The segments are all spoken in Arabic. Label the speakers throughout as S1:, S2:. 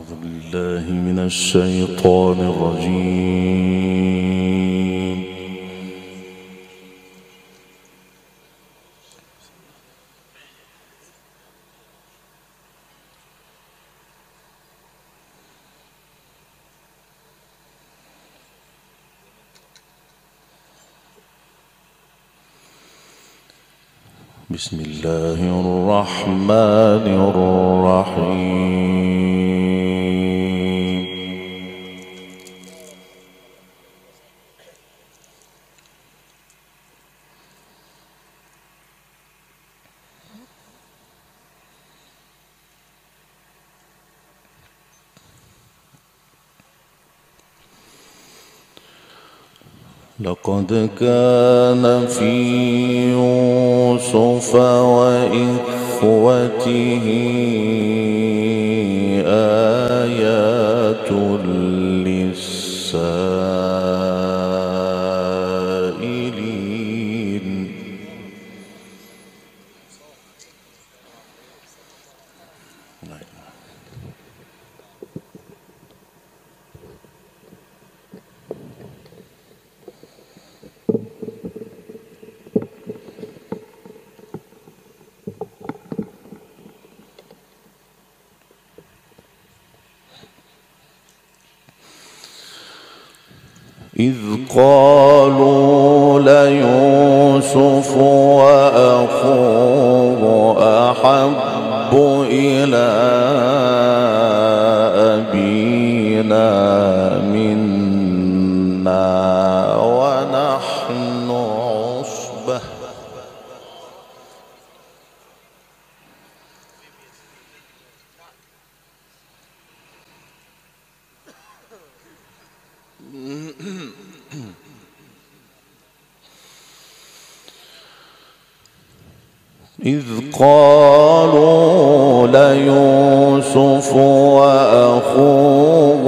S1: أعوذ بالله من الشيطان الرجيم. بسم الله الرحمن الرحيم. لقد كان في يوسف وإخوته آيات للسائلين. إذ قالوا ليوسف وأخوه أحب إلى أبينا منا ونحن عصبة. إذ قالوا ليوسف وأخوه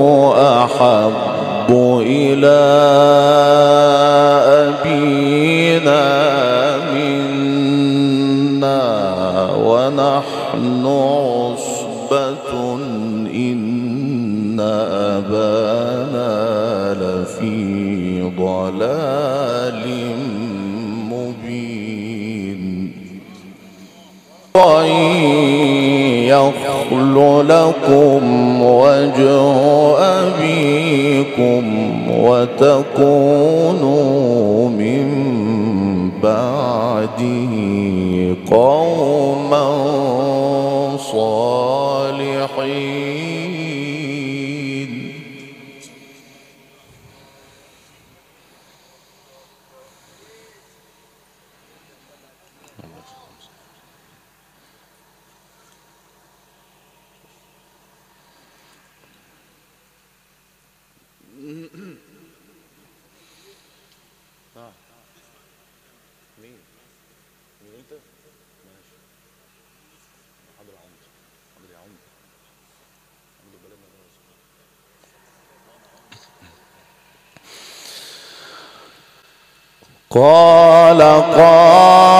S1: أحب إلى أبينا منا ونحن عصبة إن أبانا لفي ضلال مبين. وإن يخل لكم وجه أبيكم وتكونوا من بعده قوما صالحين. قال قائل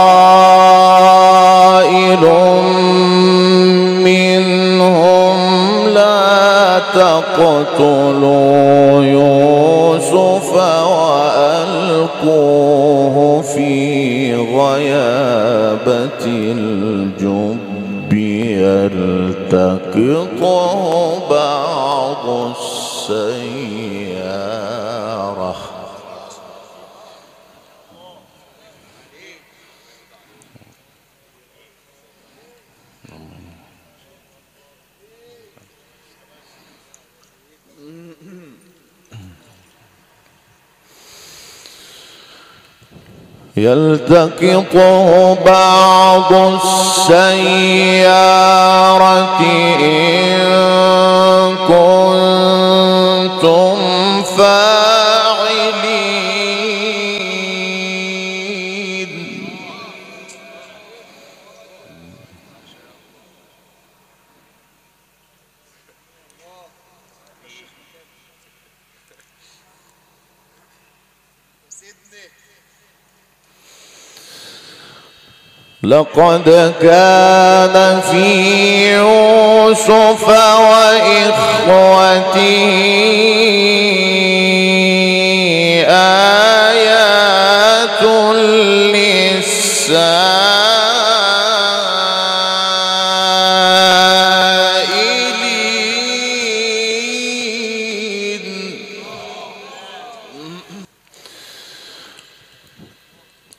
S1: منهم لا تقتلوا يوسف وألقوه في غيابة الجب يلتقطه بعض السيارة. يلتقطه بعض السيارة إن كنتم فاعلين. لقد كان في يوسف وإخوته آيات للسائلين.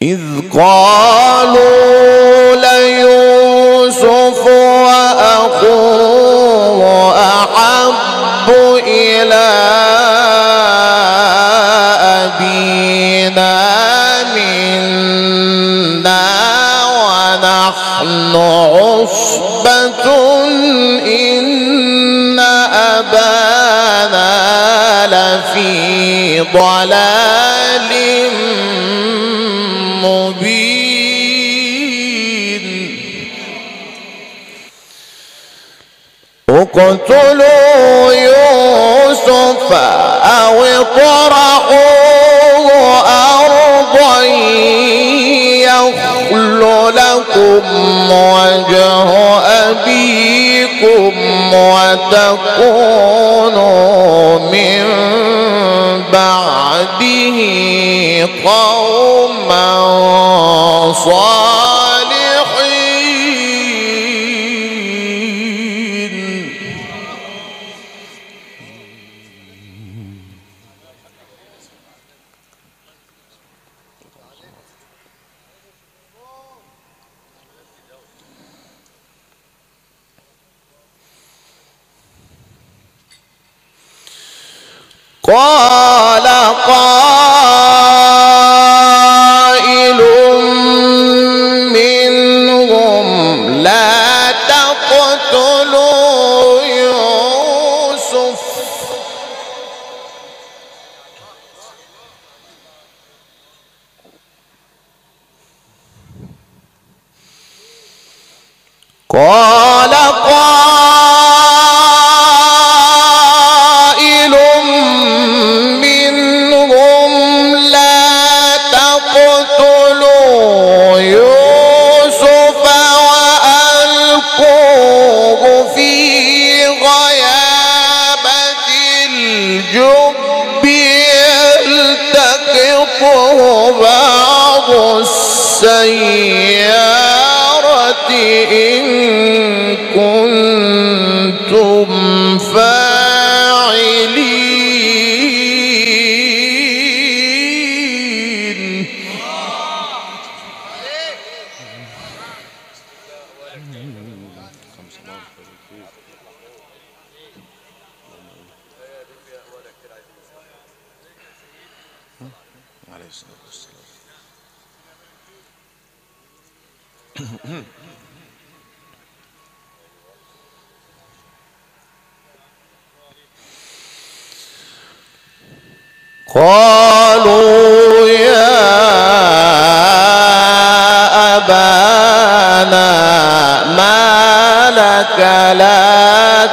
S1: إذ قالوا ليوسف وأخوه أحب إلى أبينا منا ونحن عصبة إن أبانا لفي ضلال مبين. اقتلوا يوسف أو اطرحوه أرضا يخل لكم وجه أبيكم وتكونوا من بعده قوما صالحين. قال قائل منهم لا تقتلوا يوسف قال قائل منهم لا تقتلوا يوسف وألقوه في غيابة الجب يلتقطه بعض السيارة إن كنتم فاعلين. قالوا يا أبانا ما لك لا